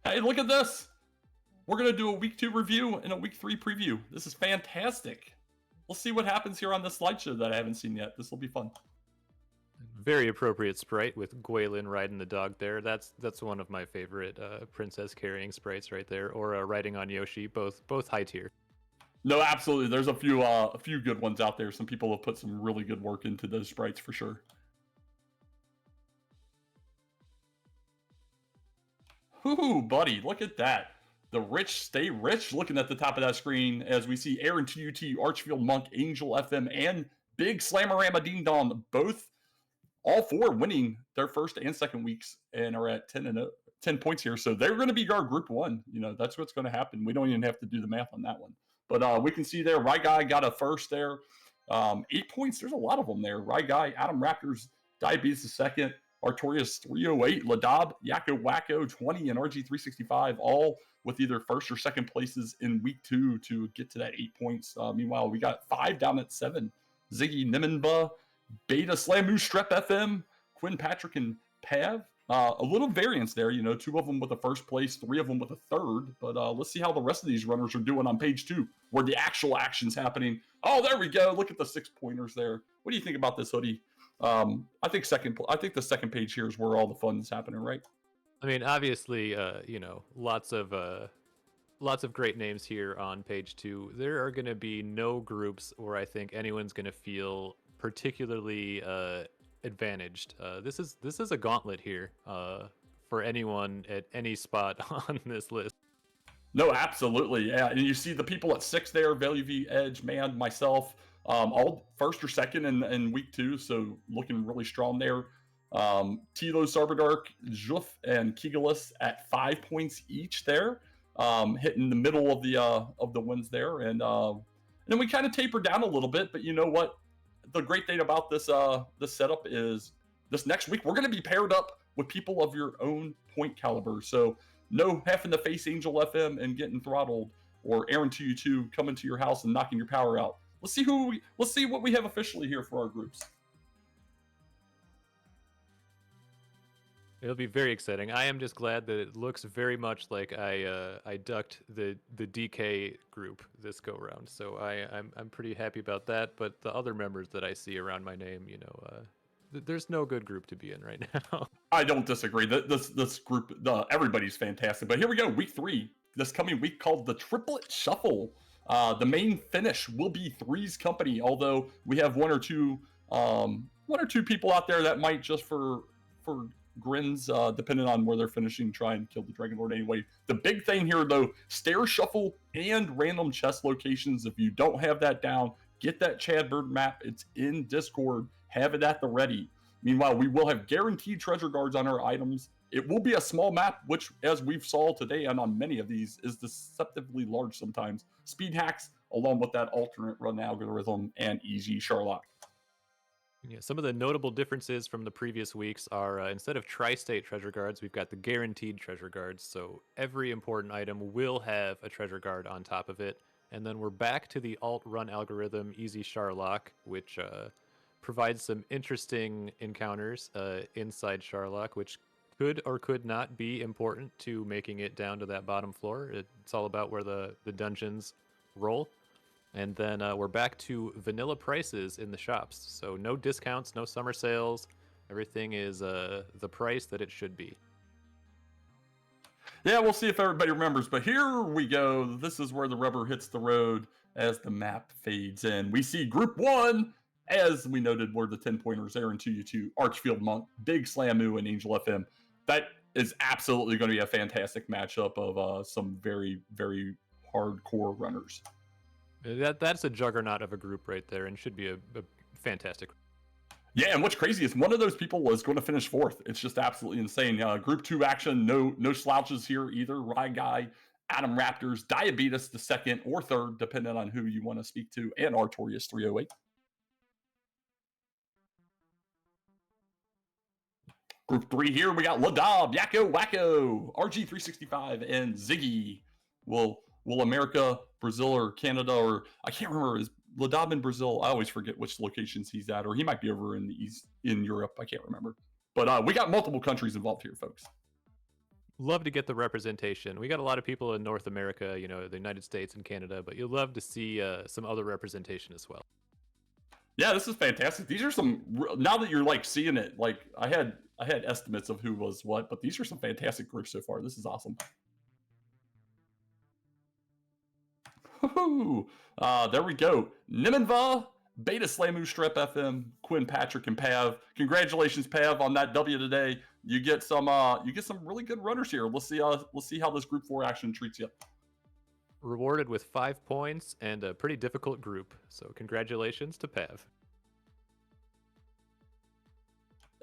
Hey, look at this. We're going to do a week 2 review and a week 3 preview. This is fantastic. We'll see what happens here on this slideshow that I haven't seen yet. This will be fun. Very appropriate sprite with Gwaylin riding the dog there. That's one of my favorite princess carrying sprites right there, or riding on Yoshi. Both high tier. No, absolutely. There's a few good ones out there. Some people have put some really good work into those sprites for sure. Ooh, buddy, look at that. The rich stay rich. Looking at the top of that screen as we see Aaron TUT, Archfield Monk, Angel FM, and Big Slamorama Ding Dong, all 4 winning their first and second weeks and are at 10 points here. So they're going to be our group 1. You know, that's what's going to happen. We don't even have to do the math on that one. But we can see there, Right Guy got a first there. 8 points. There's a lot of them there. Right Guy, Adam Raptors, Diabetes the second, Artorias 308, Ladab, Yakko Wacko 20, and RG365, all with either first or second places in week 2 to get to that 8 points. Meanwhile, we got 5 down at 7. Ziggy Nimenba, Beta Slamu Strep FM, Quinn Patrick, and Pav. A little variance there, 2 of them with a first place, 3 of them with a third. But let's see how the rest of these runners are doing on page 2, where the actual action's happening. Oh, there we go. Look at the 6 pointers there. What do you think about this hoodie? I think the second page here is where all the fun is happening, right? I mean, obviously, lots of great names here on page 2. There are going to be no groups where I think anyone's going to feel particularly advantaged. This is a gauntlet here for anyone at any spot on this list. No, absolutely, yeah. And you see the people at 6 there: Value V, Edge, Man, myself, all first or second in week 2, so looking really strong there. Tilo, Sarbadark, Juf, and Kigalis at 5 points each there, hitting the middle of the wins there, and then we kind of taper down a little bit. But you know what? The great thing about this setup is this next week we're going to be paired up with people of your own point caliber. So no having to face Angel FM and getting throttled, or Aaron 2U2 coming to your house and knocking your power out. Let's see what we have officially here for our groups. It'll be very exciting. I am just glad that it looks very much like I ducked the DK group this go round. So I'm pretty happy about that. But the other members that I see around my name, there's no good group to be in right now. I don't disagree. This group, everybody's fantastic. But here we go, week 3, this coming week, called the Triplet Shuffle. The main finish will be Three's Company, although we have one or two people out there that might, just for grins, depending on where they're finishing, try and kill the Dragon Lord anyway. The big thing here, though, stair shuffle and random chest locations. If you don't have that down, get that Chad Bird map. It's in Discord. Have it at the ready. Meanwhile, we will have guaranteed treasure guards on our items. It will be a small map, which, as we've saw today and on many of these, is deceptively large sometimes. Speed hacks, along with that alternate run algorithm and easy Sherlock. Yeah, some of the notable differences from the previous weeks are instead of tri-state treasure guards, we've got the guaranteed treasure guards. So every important item will have a treasure guard on top of it. And then we're back to the alt run algorithm, easy Sherlock, which provides some interesting encounters inside Sherlock, which could or could not be important to making it down to that bottom floor. It's all about where the dungeons roll. And then we're back to vanilla prices in the shops. So no discounts, no summer sales. Everything is the price that it should be. Yeah, we'll see if everybody remembers. But here we go. This is where the rubber hits the road as the map fades in. We see Group 1, as we noted, were the 10-pointers, Aaron 2U2, Archfield Monk, Big Slamu, and Angel FM. That is absolutely going to be a fantastic matchup of some very, very hardcore runners. That's a juggernaut of a group right there, and should be a fantastic. Yeah, and what's crazy is one of those people is going to finish 4th. It's just absolutely insane. Group 2 action, no slouches here either. Rye Guy, Adam Raptors, Diabetes the second or third, depending on who you want to speak to, and Artorias 308. Group 3 here, we got Ladab, Yakko Wacko, RG365, and Ziggy. Will America, Brazil, or Canada, or I can't remember, is Ladab in Brazil? I always forget which locations he's at, or he might be over in the East, in Europe. I can't remember. But we got multiple countries involved here, folks. Love to get the representation. We got a lot of people in North America, the United States and Canada, but you'll love to see some other representation as well. Yeah, this is fantastic. These are some now that you're like seeing it. Like I had estimates of who was what, but these are some fantastic groups so far. This is awesome. There we go. Nimenva, Beta Slamu Strep FM, Quinn, Patrick, and Pav. Congratulations, Pav, on that W today. You get some really good runners here. Let's see how this Group 4 action treats you. Rewarded with 5 points and a pretty difficult group. So congratulations to Pav.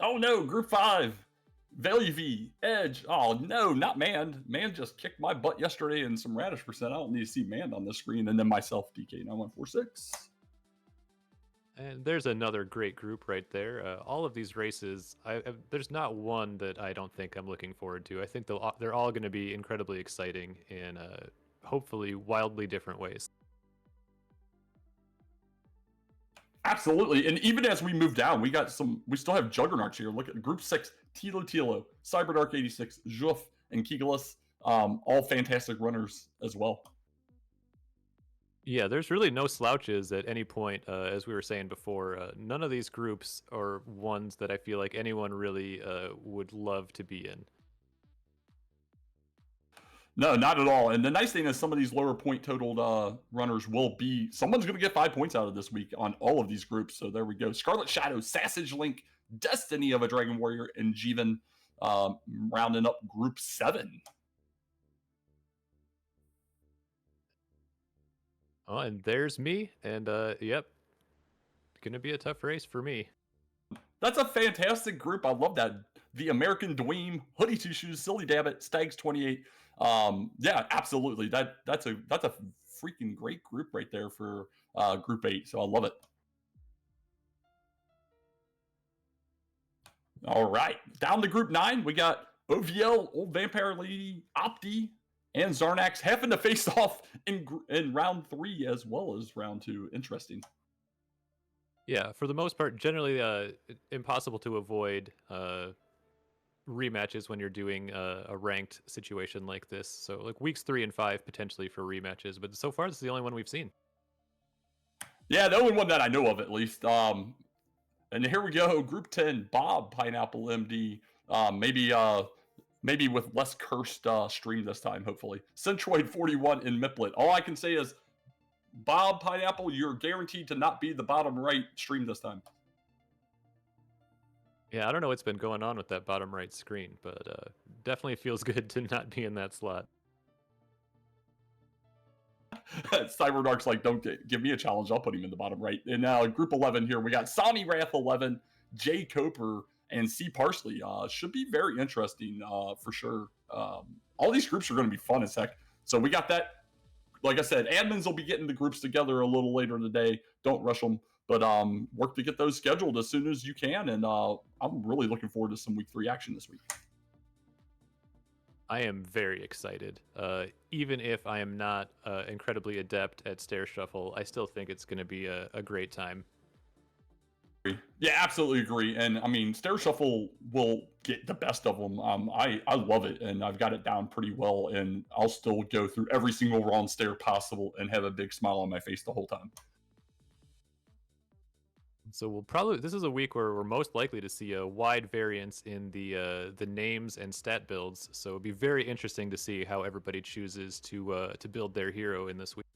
Oh no, Group 5. Value Edge. Oh no, not Mand. Mand just kicked my butt yesterday in some radish percent. I don't need to see Mand on this screen. And then myself, DK9146. And there's another great group right there. All of these races, there's not one that I don't think I'm looking forward to. I think they're all going to be incredibly exciting in hopefully wildly different ways. Absolutely. And even as we move down, we still have juggernauts here. Look at Group 6, Tilo, Cyberdark 86, Juf, and Kigalis. All fantastic runners as well. Yeah, there's really no slouches at any point, as we were saying before. None of these groups are ones that I feel like anyone really would love to be in. No, not at all. And the nice thing is some of these lower point totaled runners someone's going to get 5 points out of this week on all of these groups. So there we go. Scarlet Shadow, Sassage Link, Destiny of a Dragon Warrior, and Jeevan rounding up Group 7. Oh, and there's me. And yep, going to be a tough race for me. That's a fantastic group. I love that. The American Dweem, Hoodie Two Shoes, Silly Dabbit, Stags 28. Yeah, absolutely. That's a freaking great group right there for Group 8. So I love it. All right, down to Group 9, we got OVL, Old Vampire Lady, Opti, and Zarnax having to face off in round 3 as well as round 2. Interesting. Yeah, for the most part, generally impossible to avoid rematches when you're doing a ranked situation like this. So like weeks 3 and 5 potentially for rematches, but so far this is the only one we've seen. Yeah, the only one that I know of at least. And here we go, Group 10, Bob, Pineapple MD, maybe with less cursed stream this time, hopefully. Centroid 41 in Miplet. All I can say is, Bob, Pineapple, you're guaranteed to not be the bottom right stream this time. Yeah, I don't know what's been going on with that bottom right screen, but definitely feels good to not be in that slot. Cyberdark's like, don't give me a challenge. I'll put him in the bottom right. And now Group 11 here, we got Sami Wrath 11, Jay Coper, and C Parsley. Should be very interesting for sure. All these groups are going to be fun as heck. So we got that. Like I said, admins will be getting the groups together a little later today. Don't rush them, but work to get those scheduled as soon as you can. And I'm really looking forward to some week 3 action this week. I am very excited. Even if I am not incredibly adept at stair shuffle, I still think it's going to be a great time. Yeah, absolutely agree. And I mean, stair shuffle will get the best of them. I love it, and I've got it down pretty well. And I'll still go through every single wrong stair possible and have a big smile on my face the whole time. So this is a week where we're most likely to see a wide variance in the names and stat builds. So it'd be very interesting to see how everybody chooses to build their hero in this week.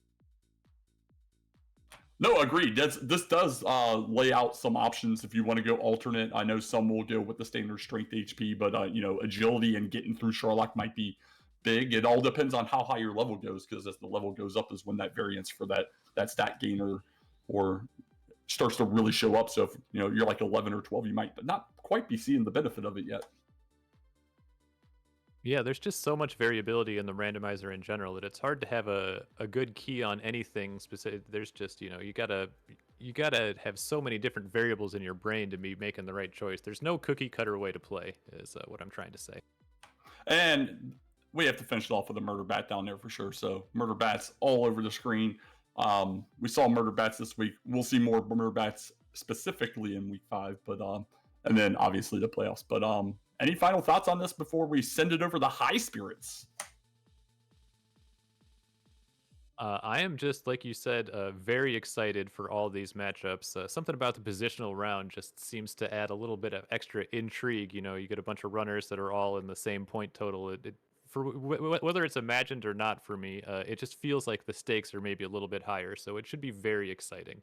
No, agreed. This does lay out some options if you want to go alternate. I know some will go with the standard strength HP, but agility and getting through Sherlock might be big. It all depends on how high your level goes, because as the level goes up is when that variance for that stat gainer or starts to really show up. So if you're like 11 or 12, you might not quite be seeing the benefit of it yet. Yeah, there's just so much variability in the randomizer in general that it's hard to have a good key on anything specific. There's just, you gotta have so many different variables in your brain to be making the right choice. There's no cookie cutter way to play, is what I'm trying to say. And we have to finish it off with a murder bat down there for sure. So murder bats all over the screen. We saw murder bats this week. We'll see more murder bats specifically in week 5, but and then obviously the playoffs. But Any final thoughts on this before we send it over the high spirits? I am just like you said, very excited for all these matchups. Something about the positional round just seems to add a little bit of extra intrigue. You know, you get a bunch of runners that are all in the same point total. Whether it's imagined or not for me, it just feels like the stakes are maybe a little bit higher. So it should be very exciting.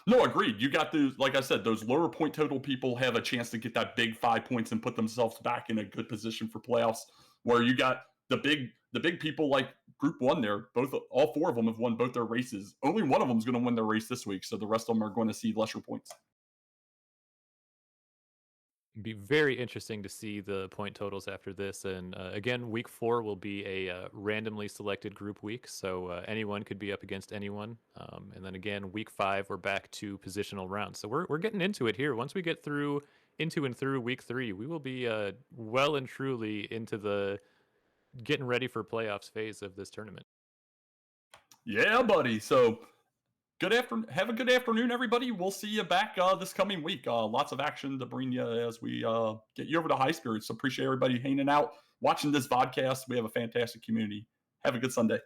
No, agreed. You got those, like I said, those lower point total people have a chance to get that big 5 points and put themselves back in a good position for playoffs. Where you got the big people like Group One there, all four of them have won both their races. Only one of them is going to win their race this week, so the rest of them are going to see lesser points. Be very interesting to see the point totals after this. And again, week 4 will be a randomly selected group week. So anyone could be up against anyone. And then again, week 5, we're back to positional rounds. So we're getting into it here. Once we get into and through week 3, we will be well and truly into the getting ready for playoffs phase of this tournament. Yeah, buddy. So have a good afternoon, everybody. We'll see you back this coming week. Lots of action to bring you as we get you over to high spirits. So appreciate everybody hanging out, watching this podcast. We have a fantastic community. Have a good Sunday.